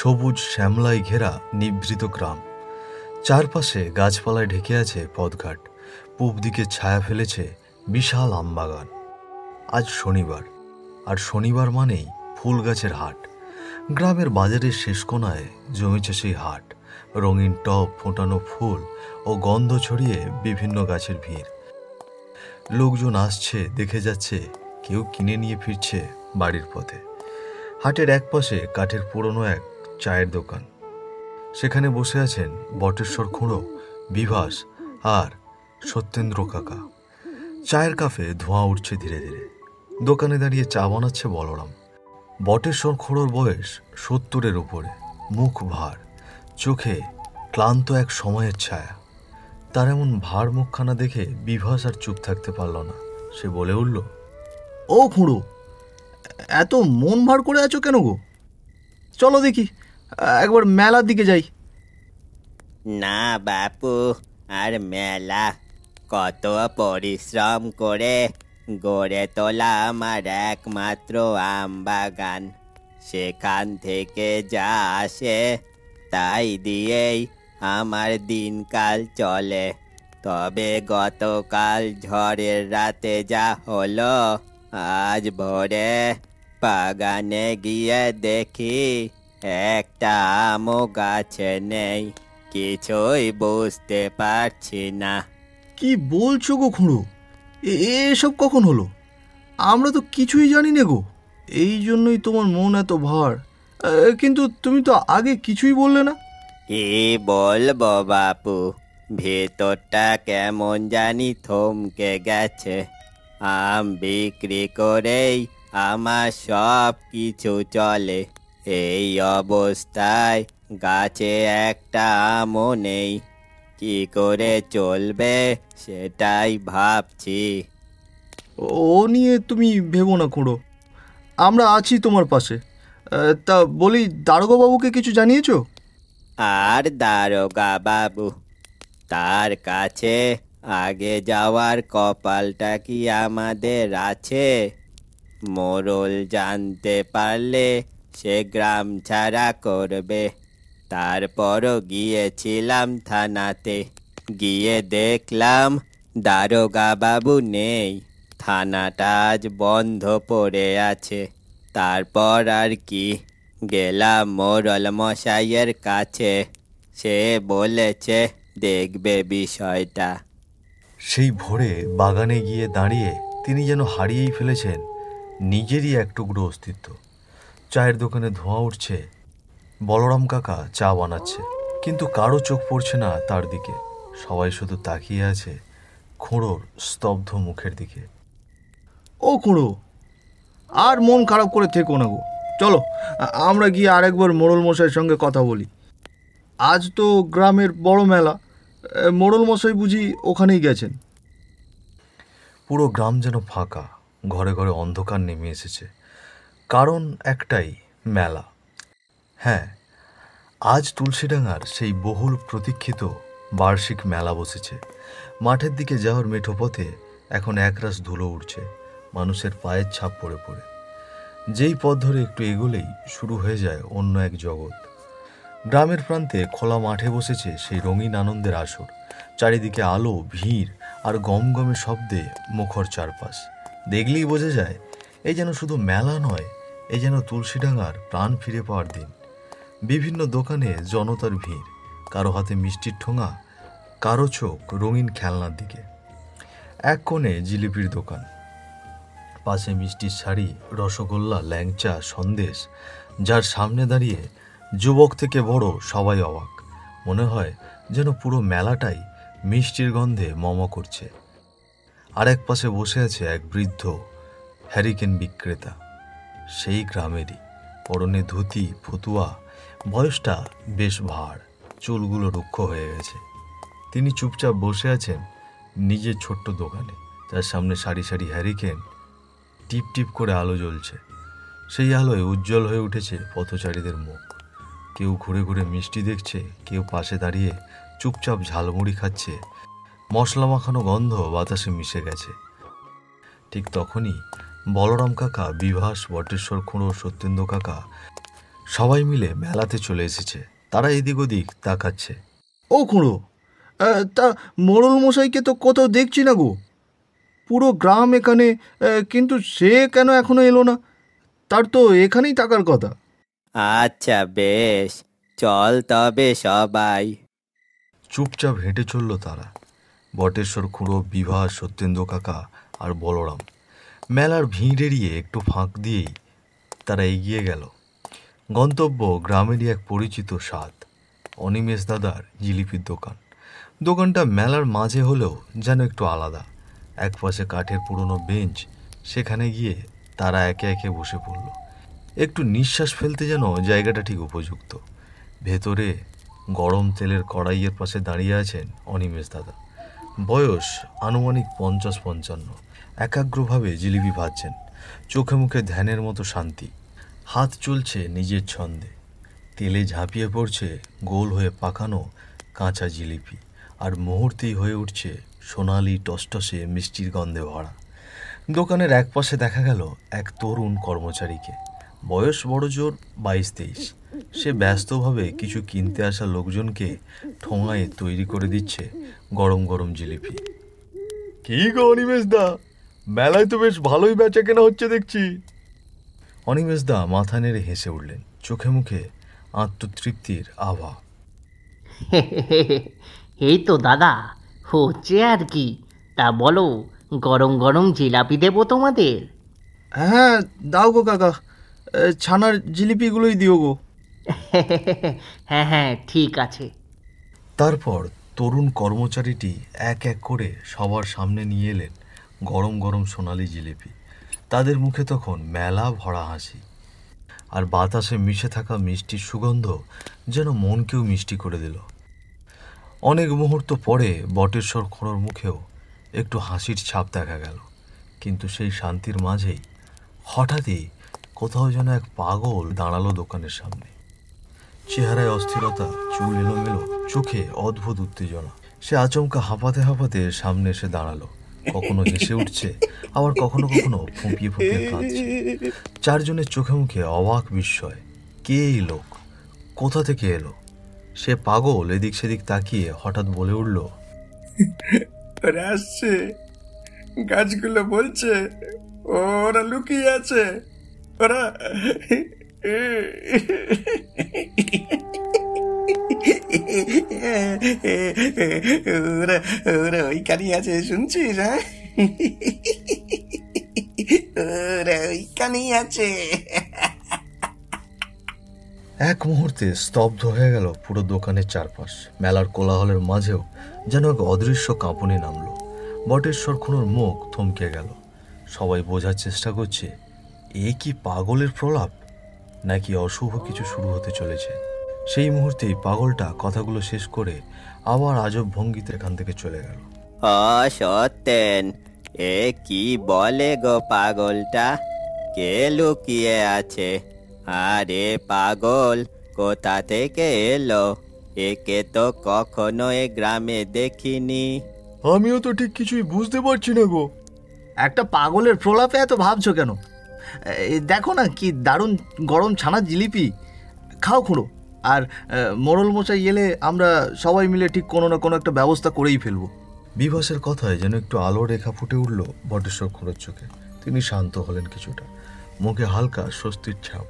সবুজ শ্যামলায় ঘেরা নিভৃত গ্রাম। চারপাশে গাছপালায় ঢেকে আছে পথঘাট। পূব দিকে ছায়া ফেলেছে বিশাল আমবাগান। আজ শনিবার, আর শনিবার মানেই ফুল গাছের হাট। গ্রামের বাজারের শেষ কোণায় জমেছে সেই হাট। রঙিন টব, ফোটানো ফুল ও গন্ধ ছড়িয়ে বিভিন্ন গাছের ভিড়। লোকজন আসছে, দেখে যাচ্ছে, কেউ কিনে নিয়ে ফিরছে বাড়ির পথে। হাটের একপাশে কাঠের পুরনো এক চায়ের দোকান। সেখানে বসে আছেন বটেশ্বর খুঁড়ো, বিভাস আর সত্যেন্দ্র কাকা। চায়ের কাপে ধোঁয়া উঠছে ধীরে ধীরে। দোকানে দাঁড়িয়ে চা বানাচ্ছে বলরাম। বটেশ্বর খুঁড়োর বয়স 70-এর উপরে, মুখ ভার, চোখে ক্লান্ত এক সময়ের ছায়া। তার এমন ভার মুখখানা দেখে বিভাস আর চুপ থাকতে পারল না। সে বলে উঠল, ও খুঁড়ো, এত মন ভার করে আছো কেন গো? চলো দেখি একবার মেলার দিকে যাই। না বাপু, আর মেলা? কত পরিশ্রম করে গড়ে তোলা আমার একমাত্র আম বাগান, সেখান থেকে যা আসে তাই দিয়েই আমার দিনকাল চলে। তবে গতকাল ঝড়ের রাতে যা হলো, আজ ভোরে বাগানে গিয়ে দেখি একটা আমও গাছে নেই। কিছুই বুঝতে পারছি না। কি বলছো গো খুঁড়ো? এসব কখন হলো? আমরা তো কিছুই জানি না গো। এই জন্যই তোমার মন এত ভার। কিন্তু তুমি তো আগে কিছুই বললে না। কি বলবো বাপু, ভেতরটা কেমন জানি থমকে গেছে। আম বিক্রি করেই আমার সব কিছু চলে। এই অবস্থায় গাছে একটা আমও নেই, কি করে চলবে সেটাই ভাবছি। ও নিয়ে তুমি ভেবো না খুঁড়ো, আমরা আছি তোমার পাশে। তা বলি, দারোগাবাবুকে কিছু জানিয়েছো? আর দারোগা বাবু, তার কাছে আগে যাওয়ার কপালটা কি আমাদের আছে? মোড়ল জানতে পারলে সে গ্রাম ছাড়া করবে। তারপরও গিয়েছিলাম থানাতে, গিয়ে দেখলাম দারোগা বাবু নেই, থানাটা আজ বন্ধ পড়ে আছে। তারপর আর কি, গেলাম মোড়ল মশাইয়ের কাছে, সে বলেছে দেখবে বিষয়টা। সেই ভোরে বাগানে গিয়ে দাঁড়িয়ে তিনি যেন হারিয়েই ফেলেছেন নিজেরই এক টুকরো অস্তিত্ব। চায়ের দোকানে ধোঁয়া উঠছে, বলরাম কাকা চা বানাচ্ছে, কিন্তু কারো চোখ পড়ছে না তার দিকে। সবাই শুধু তাকিয়ে আছে খুঁড়োর স্তব্ধ মুখের দিকে। ও খুঁড়ো, আর মন খারাপ করে থেকো না গো। চলো আমরা গিয়ে আরেকবার মোড়ল মশাইয়ের সঙ্গে কথা বলি। আজ তো গ্রামের বড় মেলা, মোড়ল মশাই বুঝি ওখানেই গেছেন। পুরো গ্রাম যেন ফাঁকা, ঘরে ঘরে অন্ধকার নেমে এসেছে। কারণ একটাই, মেলা। হ্যাঁ, আজ তুলসীডাঙ্গার সেই বহুল প্রতীক্ষিত বার্ষিক মেলা বসেছে। মাঠের দিকে যাওয়ার মেঠো পথে এখন একরাশ ধুলো উঠছে মানুষের পায়ের ছাপ পড়ে পড়ে। যেই পথ ধরে একটু এগোলেই শুরু হয়ে যায় অন্য এক জগৎ। গ্রামের প্রান্তে খোলা মাঠে বসেছে সেই রঙিন আনন্দের আসর। চারিদিকে আলো, ভিড় আর গমগমে শব্দে মুখর চারপাশ। দেখলেই বোঝা যায় এই যেন শুধু মেলা নয়, এই যেন তুলসীডাঙ্গার প্রাণ ফিরে পাওয়ার দিন। বিভিন্ন দোকানে জনতার ভিড়, কারো হাতে মিষ্টির ঠোঙা, কারো চোখ রঙিন খেলনার দিকে। এক কোণে জিলিপির দোকান, পাশে মিষ্টির শাড়ি, রসগোল্লা, ল্যাংচা, সন্দেশ। যার সামনে দাঁড়িয়ে যুবক থেকে বড় সবাই অবাক। মনে হয় যেন পুরো মেলাটাই মিষ্টির গন্ধে মম করছে। আর এক পাশে বসে আছে এক বৃদ্ধ হ্যারিকেন বিক্রেতা, সেই গ্রামেরই, পরনে ধুতি, ফতুয়া, বয়সটা বেশ ভাঁড়, চুলগুলো রুক্ষ হয়ে গেছে। তিনি চুপচাপ বসে আছেন নিজের ছোট্ট দোকানে। তার সামনে সারি সারি হ্যারিকেন, টিপ টিপ করে আলো জ্বলছে। সেই আলোয় উজ্জ্বল হয়ে উঠেছে পথচারীদের মুখ। কেউ ঘুরে ঘুরে মিষ্টি দেখছে, কেউ পাশে দাঁড়িয়ে চুপচাপ ঝালমুড়ি খাচ্ছে। মশলা মাখানো গন্ধ বাতাসে মিশে গেছে। ঠিক তখনই বলরাম কাকা, বিভাস, বটেশ্বর খুঁড়ো, সত্যেন্দ্র কাকা সবাই মিলে মেলাতে চলে এসেছে। তারা এদিক ওদিক তাকাচ্ছে। ও খুঁড়ো, তা মোড়ল মশাইকে তো কোথাও দেখছি না গো। পুরো গ্রাম এখানে, কিন্তু সে কেন এখনো এলো না? তার তো এখানেই থাকার কথা। আচ্ছা বেশ, চল তবে সবাই। চুপচাপ হেঁটে চলল তারা। বটেশ্বর খুঁড়ো, বিভা, সত্যেন্দ্র কাকা আর বলরাম। মেলার ভিড় এড়িয়ে একটু ফাঁক দিয়েই তারা এগিয়ে গেল। গন্তব্য গ্রামেরই এক পরিচিত স্বাদ, অনিমেষ দাদার জিলিপির দোকান। দোকানটা মেলার মাঝে হলেও যেন একটু আলাদা। একপাশে কাঠের পুরনো বেঞ্চ, সেখানে গিয়ে তারা একে একে বসে পড়ল। একটু নিঃশ্বাস ফেলতে যেন জায়গাটা ঠিক উপযুক্ত। ভেতরে গরম তেলের কড়াইয়ের পাশে দাঁড়িয়ে আছেন অনিমেষ দাদা। বয়স আনুমানিক 50-55। একাগ্রভাবে জিলিপি ভাজছেন, চোখে মুখে ধ্যানের মতো শান্তি। হাত চলছে নিজের ছন্দে। তেলে ঝাঁপিয়ে পড়ছে গোল হয়ে পাকানো কাঁচা জিলিপি, আর মুহূর্তেই হয়ে উঠছে সোনালি টসটসে মিষ্টির গন্ধে ভরা। দোকানের একপাশে দেখা গেল এক তরুণ কর্মচারীকে। বয়স বড় জোর 22-23। সে ব্যস্তভাবে কিছু কিনতে আসা লোকজনকে ঠোঙায় তৈরি করে দিচ্ছে গরম গরম জিলিপি। কি গো অনিমেষ দা, মেলায় তো বেশ ভালোই বেচা কেনা হচ্ছে দেখছি। অনিমেষ দা মাথা নেড়ে হেসে উঠলেন, চোখে মুখে আত্মতৃপ্তির আভা। এই তো দাদা, হচ্ছে আর কি। তা বলো, গরম গরম জিলাপি দেবো তোমাদের? হ্যাঁ দাও গো কাকা, ছানার জিলিপিগুলোই দিও গো। হ্যাঁ হ্যাঁ, ঠিক আছে। তারপর তরুণ কর্মচারীটি এক এক করে সবার সামনে নিয়ে এলেন গরম গরম সোনালি জিলিপি। তাদের মুখে তখন মেলা ভরা হাসি, আর বাতাসে মিশে থাকা মিষ্টির সুগন্ধ যেন মনকেও মিষ্টি করে দিল। অনেক মুহূর্ত পরে বটেশ্বর খুঁড়োর মুখেও একটু হাসির ছাপ দেখা গেল। কিন্তু সেই শান্তির মাঝেই হঠাৎই কোথাও যেন এক পাগল দাঁড়ালো দোকানের সামনে। চেহারায় অস্থিরতা, চুল এলোমেলো, চোখে অদ্ভুত উত্তেজনা। সে আচমকা হাঁপাতে হাঁপাতে সামনে এসে দাঁড়ালো। কখনো হেসে উঠছে, আবার কখনো কখনো ফুঁপিয়ে ফুঁপিয়ে কাঁদছে। চারজনের চোখে মুখে অবাক বিস্ময়। কে এই লোক? কোথা থেকে এলো? সে পাগল এদিক সেদিক তাকিয়ে হঠাৎ বলে উঠল, ওরা আসছে, গাছগুলো বলছে ওরা লুকিয়ে আছে। ওরা ওরা ওরা ওইখানেই আছে, শুনছিস? হ্যাঁ, ওরা ওইখানেই আছে। এক মুহূর্তে স্তব্ধ হয়ে গেল পুরো দোকানের চারপাশ। মেলার কোলাহলের মাঝেও যেন এক অদৃশ্য কাঁপুনি নামলো। বটেশ্বর খুঁড়োর মুখ থমকে গেল। সবাই বোঝার চেষ্টা করছে, এ কি পাগলের প্রলাপ, নাকি অশুভ কিছু শুরু হতে চলেছে। সেই মুহূর্তেই পাগলটা কথাগুলো শেষ করে আবার আজব ভঙ্গিতে এখান থেকে চলে গেল। সত্যেন, এ কি বলে গো পাগলটা? কে লুকিয়ে আছে? আরে পাগল কোথা থেকে এলো? একে তো কখনো এ গ্রামে দেখিনি। আমিও তো ঠিক কিছুই বুঝতে পারছি না গো। একটা পাগলের প্রলাপে এত ভাবছো কেন? দেখো না কি দারুণ গরম ছানার জিলিপি। খাও খুঁড়ো, আর মোড়ল মশাই এলে আমরা সবাই মিলে ঠিক কোনো না কোনো একটা ব্যবস্থা করেই ফেলবো। বিভাসের কথায় যেন একটু আলো রেখা ফুটে উঠল বটেশ্বর খুঁড়োর চোখে। তিনি শান্ত হলেন কিছুটা, মুখে হালকা স্বস্তির ছাপ।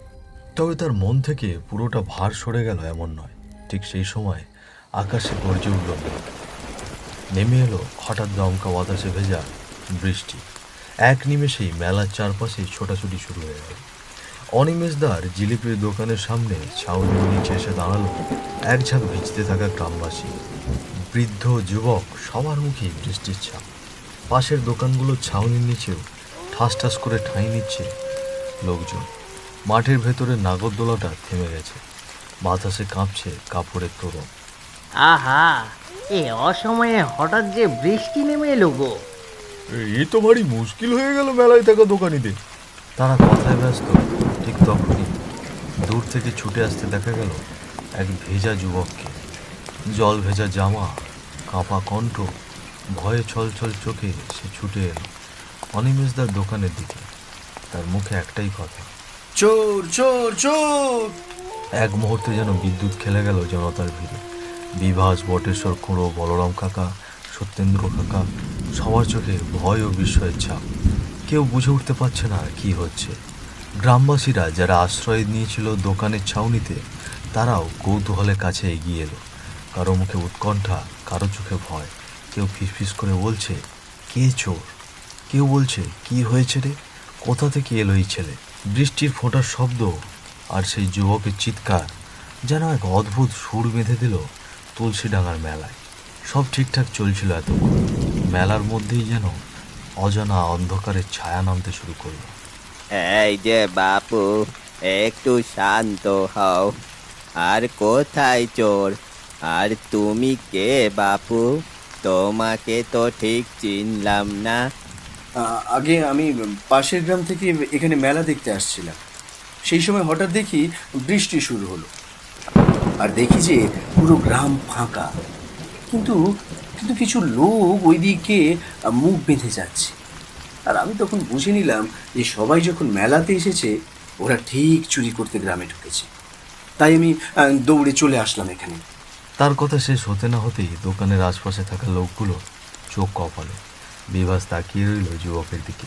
তবে তার মন থেকে পুরোটা ভার সরে গেল এমন নয়। ঠিক সেই সময় আকাশে গর্জে উঠল মেঘ। নেমে এলো হঠাৎ দমকা বাতাসে ভেজা বৃষ্টি। এক নিমেষেই মেলার চারপাশে ছোটাছুটি শুরু হয়ে গেল। অনিমেষদার জিলিপির দোকানের সামনে ছাউনির নিচে এসে দাঁড়ালো এক ঝাঁক ভিজতে থাকা গ্রামবাসী। বৃদ্ধ, যুবক, সবার মুখেই বৃষ্টির ছাপ। পাশের দোকানগুলো ছাউনির নিচেও ঠাস ঠাস করে ঠাঁই নিচ্ছে লোকজন। মাঠের ভেতরে নাগরদোলাটা থেমে গেছে, বাতাসে কাঁপছে কাপড়ের তোরণ। আহা, এ অসময়ে হঠাৎ যে বৃষ্টি নেমে এলো গো। এই তো ভারী মুশকিল হয়ে গেল মেলায় থাকা দোকানিদের। তারা কথায় ব্যস্ত। ঠিক তখনই দূর থেকে ছুটে আসতে দেখা গেল এক ভেজা যুবককে। জল ভেজা জামা, কাঁপা কণ্ঠ, ভয়ে ছলছল চোখে সে ছুটে এলো অনিমেষদার দোকানের দিকে। তার মুখে একটাই কথা, চোর চোর চোর। এক মুহূর্তে যেন বিদ্যুৎ খেলে গেল জনতার ভিড়ে। বিভাস, বটেশ্বর খুঁড়ো, বলরাম কাকা, সত্যেন্দ্র কাকা, সবার চোখে ভয় ও বিস্ময়ের ছাপ। কেউ বুঝে উঠতে পারছে না কি হচ্ছে। গ্রামবাসীরা যারা আশ্রয় নিয়েছিল দোকানের ছাউনিতে, তারাও কৌতূহলের কাছে এগিয়ে এলো। কারো মুখে উৎকণ্ঠা, কারো চোখে ভয়। কেউ ফিসফিস করে বলছে, কে চোর? কেউ বলছে, কি হয়েছে রে, কোথা থেকে এলো এই ছেলে? বৃষ্টির ফোঁটার শব্দ আর সেই যুবকের চিৎকার যেন এক অদ্ভুত সুর বেঁধে দিল তুলসীডাঙ্গার মেলায়। সব ঠিকঠাক চলছিল এতক্ষণ। মেলার মধ্যেই যেন অজানা অন্ধকারের ছায়া নামতে শুরু করলো। এই যে বাপু, একটু শান্ত হও। আর কোথায় চোর? আর তুমি কে বাপু? তোমাকে তো ঠিক চিনলাম না। আগে আমি পাশের গ্রাম থেকে এখানে মেলা দেখতে আসছিলাম। সেই সময় হঠাৎ দেখি বৃষ্টি শুরু হলো, আর দেখি যে পুরো গ্রাম ফাঁকা, কিন্তু কিন্তু কিছু লোক ওইদিকে মুখ বেঁধে যাচ্ছে। আর আমি তখন বুঝে নিলাম যে সবাই যখন মেলাতে এসেছে, ওরা ঠিক চুরি করতে গ্রামে ঢুকেছে। তাই আমি দৌড়ে চলে আসলাম এখানে। তার কথা শেষ হতে না হতেই দোকানের আশপাশে থাকা লোকগুলো চোখ কপালে। বিভাস তাকিয়ে রইল যুবকের দিকে।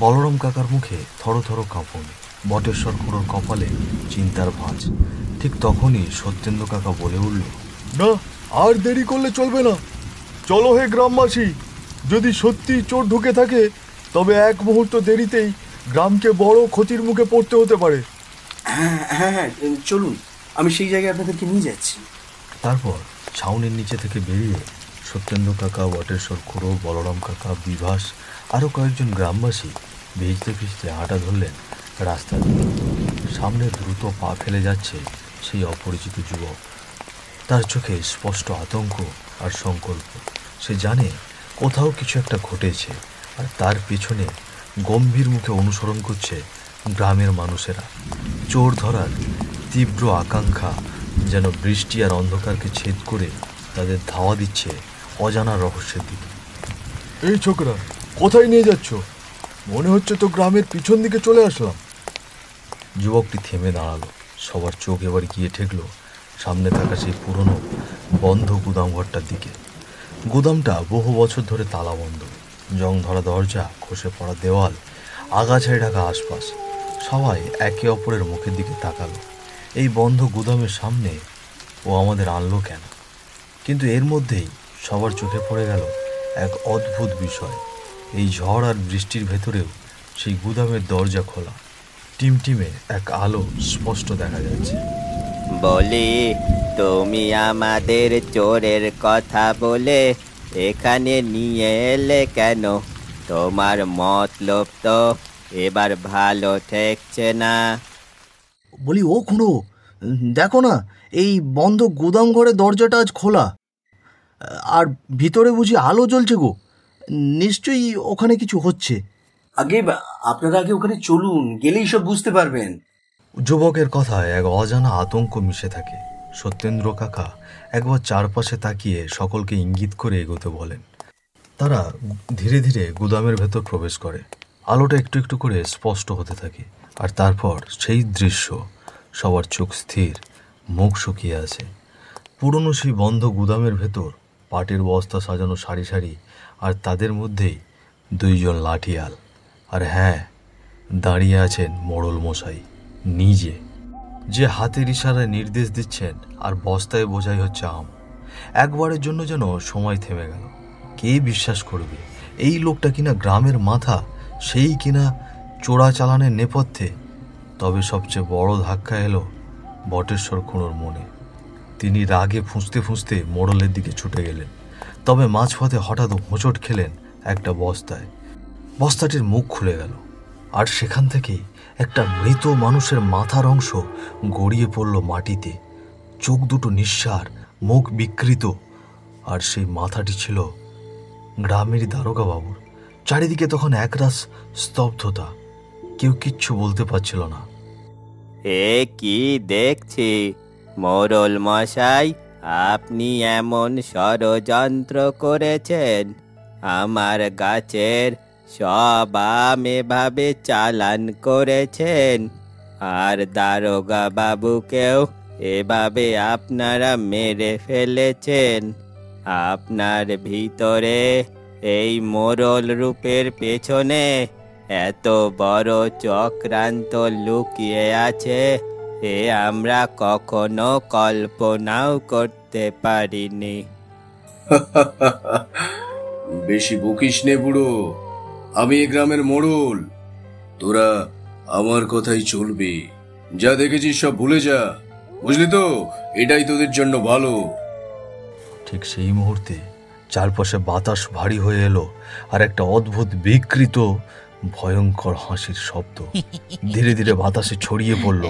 বলরাম কাকার মুখে থরথর কাঁপুনি, বটেশ্বর খুঁড়োর কপালে চিন্তার ভাঁজ। ঠিক তখনই সত্যেন্দ্র কাকা বলে উঠল, না, আর দেরি করলে চলবে না। চলো হে গ্রামবাসী, যদি সত্যি চোর ঢুকে থাকে তবে এক মুহূর্ত দেরিতেই গ্রামকে বড় ক্ষতির মুখে পড়তে হতে পারে। হ্যাঁ হ্যাঁ হ্যাঁ, চলুন, আমি সেই জায়গায় আপনাদেরকে নিয়ে যাচ্ছি। তারপর ছাউনির নিচে থেকে বেরিয়ে সত্যেন্দ্র কাকা, বটেশ্বর খুঁড়ো, বলরাম কাকা, বিভাস আরও কয়েকজন গ্রামবাসী ভিজতে ভিজতে হাঁটা ধরলেন রাস্তার দিকে। সামনে দ্রুত পা ফেলে যাচ্ছে সেই অপরিচিত যুবক। তার চোখে স্পষ্ট আতঙ্ক আর সংকল্প। সে জানে কোথাও কিছু একটা ঘটেছে, আর তার পেছনে গম্ভীর মুখে অনুসরণ করছে গ্রামের মানুষেরা। চোর ধরার তীব্র আকাঙ্ক্ষা যেন বৃষ্টি আর অন্ধকারকে ছেদ করে তাদের ধাওয়া দিচ্ছে অজানা রহস্যের দিকে। এই ছোকরা, কোথায় নিয়ে যাচ্ছ? মনে হচ্ছে তো গ্রামের পিছন দিকে চলে আসলাম। যুবকটি থেমে দাঁড়ালো। সবার চোখ এবার গিয়ে ঠেকল সামনে থাকা সেই পুরনো বন্ধ গুদামঘরটার দিকে। গুদামটা বহু বছর ধরে তালাবন্ধ। জং ধরা দরজা, খসে পড়া দেওয়াল, আগাছায় ঢাকা আশপাশ। সবাই একে অপরের মুখের দিকে তাকালো। এই বন্ধ গুদামের সামনে ও আমাদের আনলো কেন? কিন্তু এর মধ্যেই সবার চোখে পড়ে গেল এক অদ্ভুত বিষয়। এই ঝড় আর বৃষ্টির ভেতরেও সেই গুদামের দরজা খোলা। টিমটিমে এক আলো স্পষ্ট দেখা যাচ্ছে। বলি, তুমি আমাদের চোরের কথা বলে এখানে নিয়ে এলে কেন? তোমার মতলব তো এবার ভালো ঠেকছে না। বলি, ও খুঁড়ো, দেখো না, এই বন্ধ গুদাম ঘরের দরজাটা আজ খোলা, আর ভিতরে বুঝি আলো জ্বলছে গো। নিশ্চয়ই ওখানে কিছু হচ্ছে। আগে আপনারা আগে ওখানে চলুন, গেলেই সব বুঝতে পারবেন। যুবকের কথায় এক অজানা আতঙ্ক মিশে থাকে। সত্যেন্দ্র কাকা একবার চারপাশে তাকিয়ে সকলকে ইঙ্গিত করে এগোতে বলেন। তারা ধীরে ধীরে গুদামের ভেতর প্রবেশ করে। আলোটা একটু একটু করে স্পষ্ট হতে থাকে, আর তারপর সেই দৃশ্য। সবার চোখ স্থির, মুখ শুকিয়ে আছে। পুরনো সেই বন্ধ গুদামের ভেতর পাটের বস্তা সাজানো সারি সারি, আর তাদের মধ্যেই দুইজন লাঠিয়াল। আর হ্যাঁ, দাঁড়িয়ে আছেন মোড়ল মশাই নিজে, যে হাতের ইশারায় নির্দেশ দিচ্ছেন, আর বস্তায় বোঝাই হচ্ছে আম। একবারের জন্য যেন সময় থেমে গেল। কে বিশ্বাস করবে এই লোকটা কিনা গ্রামের মাথা, সেই কিনা চোরাচালানের নেপথ্যে? তবে সবচেয়ে বড় ধাক্কা এলো বটেশ্বর খুঁড়োর মনে। তিনি রাগে ফুঁসতে ফুঁসতে মোড়লের দিকে ছুটে গেলেন। তবে মাঝপথে হঠাৎ হোঁচট খেলেন একটা বস্তায়। বস্তাটির মুখ খুলে গেল, আর সেখান থেকেই একটা মৃত মানুষের মাথার অংশ গড়িয়ে পড়ল মাটিতে। চোখ দুটো নিঃসার, মুখ বিকৃত, আর সেই মাথাটি ছিল গ্রামেরই দারোগা বাবুর। চারিদিকে তখন একরাশ স্তব্ধতা। কেউ কিচ্ছু বলতে পারছিল না। এ কি দেখছি মোড়ল মশাই, আপনি এমন ষড়যন্ত্র করেছেন? আমার গাছের সব আম এভাবে চালান করেছেন? আর দারোগা বাবুকেও এভাবে আপনারা মেরে ফেলেছেন। আপনার ভিতরে এই মোড়ল রূপের পেছনে এত বড় চক্রান্ত লুকিয়ে আছে, এ আমরা কখনো কল্পনাও করতে পারিনি। বেশি বকিস নে বুড়ো, আমি এ গ্রামের মোড়ল। তোরা আমার কথাই চলবে, যা দেখেছিস সব ভুলে যা, বুঝলি তো? এটাই তোদের জন্য ভালো। ঠিক সেই মুহূর্তে চারপাশে বাতাস ভারী হয়ে এলো, আর একটা অদ্ভুত বিকৃত ভয়ঙ্কর হাসির শব্দ ধীরে ধীরে বাতাসে ছড়িয়ে পড়ল।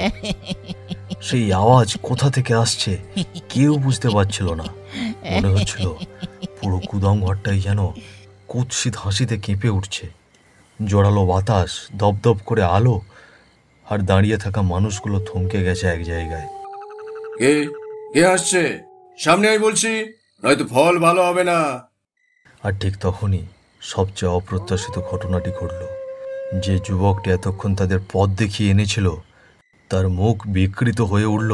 সেই আওয়াজ কোথা থেকে আসছে কেউ বুঝতে পারছিল না। মনে হচ্ছিল পুরো গুদাম ঘরটাই যেন কুৎসিত হাসিতে কেঁপে উঠছে। জোরালো বাতাস, দপদপ করে আলো, আর দাঁড়িয়ে থাকা মানুষগুলো থমকে গেছে এক জায়গায়। কে কে আসছে? সামনে আয় বলছি, নয়তো ফল ভালো হবে না। আর ঠিক তখনই সবচেয়ে অপ্রত্যাশিত ঘটনাটি ঘটল। যে যুবকটি এতক্ষণ তাদের পথ দেখিয়ে এনেছিল, তার মুখ বিকৃত হয়ে উঠল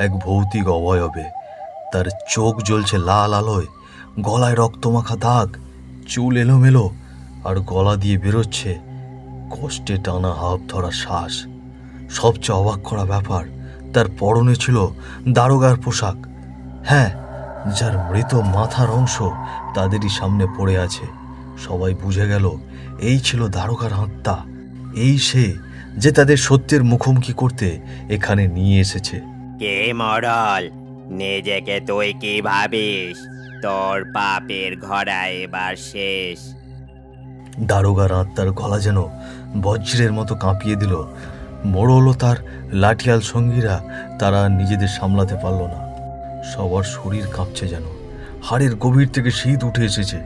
এক ভৌতিক অবয়বে। তার চোখ জ্বলছে লাল আলোয়, গলায় রক্তমাখা দাগ, চুল এলোমেলো, আর গলা দিয়ে বেরোচ্ছে কষ্টে টানা হাঁপ ধরা শ্বাস। সবচেয়ে অবাক করা ব্যাপার, তার পরনে ছিল দারোগার পোশাক। হ্যাঁ, যার মৃত মাথার অংশ তাদেরই সামনে পড়ে আছে। সবাই বুঝে গেল এই ছিল দারোগার আত্মা, এই সে যে তাদের সত্যের মুখোমুখি করতে এখানে নিয়ে এসেছে। কে মরল, নিজেকে তুই কি ভাবিস? তোর পাপের ঘোড়া এবার শেষ। দারোগার আত্মার গলা যেন বজ্রের মতো কাঁপিয়ে দিল। মোড়ল ও তার লাঠিয়াল সঙ্গীরা তারা নিজেদের সামলাতে পারল না। সবার শরীর কাঁপছে, যেন হাড়ের গভীর থেকে শীত উঠে এসেছে।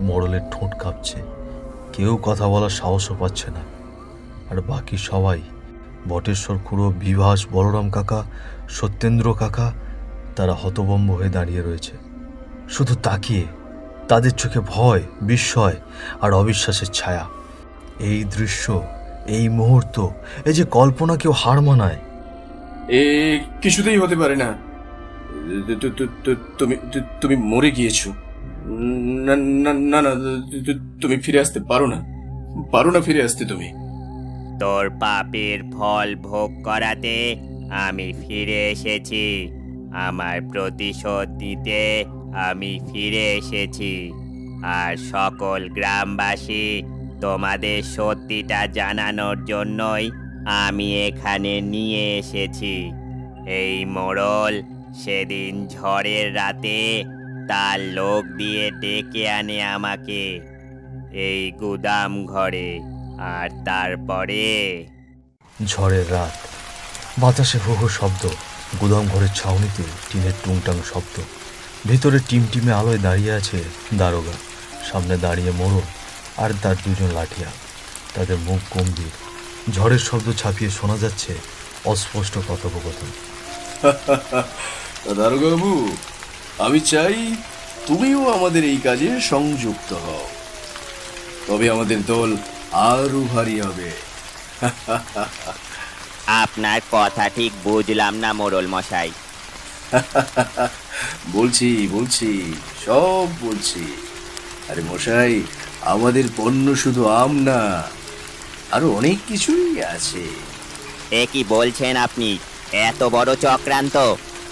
মোড়লের ঠোঁট কাঁপছে, কেউ কথা বলার সাহসও পাচ্ছে না। আর বাকি সবাই, বটেশ্বর খুড়ো, বিভাস, বলরাম কাকা, সত্যেন্দ্র কাকা, তারা হতভম্ব হয়ে দাঁড়িয়ে রয়েছে, শুধু তাকিয়ে। তাদের চোখে ভয়, বিস্ময় আর অবিশ্বাসের ছায়া। এই দৃশ্য, এই মুহূর্ত, এই যে কল্পনা কেউ হার মানায়। এ কিছুতেই হতে পারে না। তুমি তুমি মরে গিয়েছো। না না না না, তুমি ফিরে আসতে পারো না, পারো না ফিরে আসতে তুমি। তোর পাপের ফল ভোগ করাতে আমি ফিরে এসেছি। আমার প্রতিশোধ দিতে আমি ফিরে এসেছি। আর সকল গ্রামবাসী, তোমাদের সত্যিটা জানানোর জন্যই আমি এখানে নিয়ে এসেছি। এই মোড়ল সেদিন ঝড়ের রাতে তার লোক দিয়ে ডেকে আনে আমাকে এই গুদাম ঘরে। আর তারপরে ঝড়ের রাত, বাতাসে হো হো শব্দ, গুদাম ঘরের ছাউনিতে টিনের টুংটাং শব্দ। ভেতরে টিমটিমে আলোয় দাঁড়িয়ে আছে দারোগা, সামনে দাঁড়িয়ে মোড়ল আর তার দুজন লাঠিয়া। তাদের মুখ গম্ভীর, ঝড়ের শব্দ ছাপিয়ে শোনা যাচ্ছে অস্পষ্ট কথোপকথন। দারোগা বাবু, আমি চাই তুমিও আমাদের এই কাজে সংযুক্ত হও, তবে আমাদের দল আরো ভারী হবে। আপনার কথা ঠিক বুঝলাম না মোড়ল মশাই। বলছি বলছি সব বলছি। আরে মশাই, আমাদের পণ্য শুধু আম না, আরো অনেক কিছুই আছে। এ কি বলছেন আপনি? এত বড় চক্রান্ত,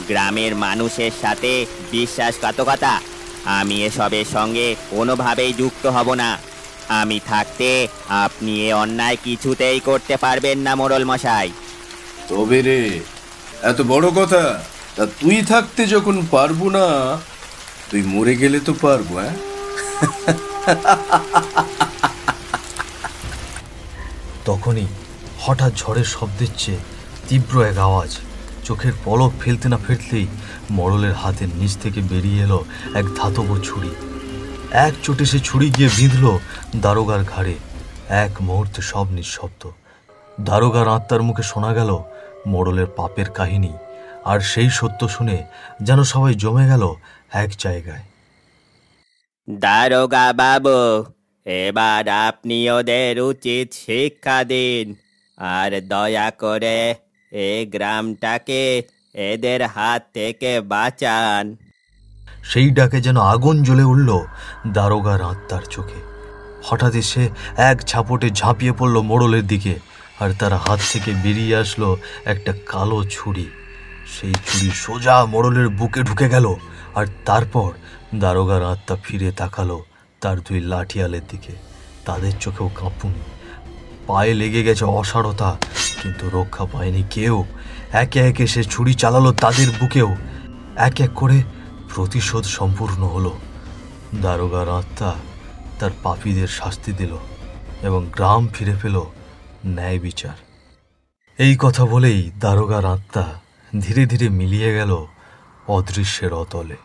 গ্রামের মানুষের সাথে বিশ্বাসঘাতকতা! আমি এসবের সঙ্গে কোনোভাবেই যুক্ত হব না। আমি থাকতে আপনি এ অন্যায় কিছুতেই করতে পারবেন না মোড়ল মশাই। তবে রে, এত বড় কথা? তা তুই থাকতে যখন পারবো না, তুই মরে গেলে তো পারবো। হ্যাঁ, তখনই হঠাৎ ঝড়ের শব্দের চেয়ে তীব্র এক আওয়াজ। চোখের পলক ফেলতে না ফেলতেই মোড়লের হাতের নিচ থেকে বেরিয়ে এলো এক ধাতব ছুরি। এক চোটে সে ছুরি গিয়ে বিঁধল দারোগার ঘাড়ে। এক মুহূর্তে সব নিঃশব্দ। দারোগার আত্মার মুখে শোনা গেল মোড়লের পাপের কাহিনী। আর সেই সত্য শুনে যেন সবাই জমে গেল এক জায়গায়। দারোগা বাবু, এবার আপনি ওদের উচিত শিক্ষা দিন। আর দয়া করে এই গ্রামটাকে এদের হাত থেকে বাঁচান। সেই ডাকে যেন আগুন জ্বলে উঠল দারোগার আত্মার চোখে। হঠাৎ সে এক ঝাপটে ঝাঁপিয়ে পড়ল মোড়লের দিকে, আর তার হাত থেকে বেরিয়ে আসলো একটা কালো ছুরি। সেই ছুরি সোজা মোড়লের বুকে ঢুকে গেল। আর তারপর দারোগার আত্মা ফিরে তাকালো তার দুই লাঠিয়ালের দিকে। তাদের চোখেও কাঁপুনি, পায়ে লেগে গেছে অসাড়তা, কিন্তু রক্ষা পায়নি কেউ। একে একে সে ছুরি চালালো তাদের বুকেও। এক এক করে প্রতিশোধ সম্পূর্ণ হলো। দারোগার আত্মা তার পাপীদের শাস্তি দিল এবং গ্রাম ফিরে পেল ন্যায় বিচার। এই কথা বলেই দারোগার আত্মা ধীরে ধীরে মিলিয়ে গেল অদৃশ্যের অতলে।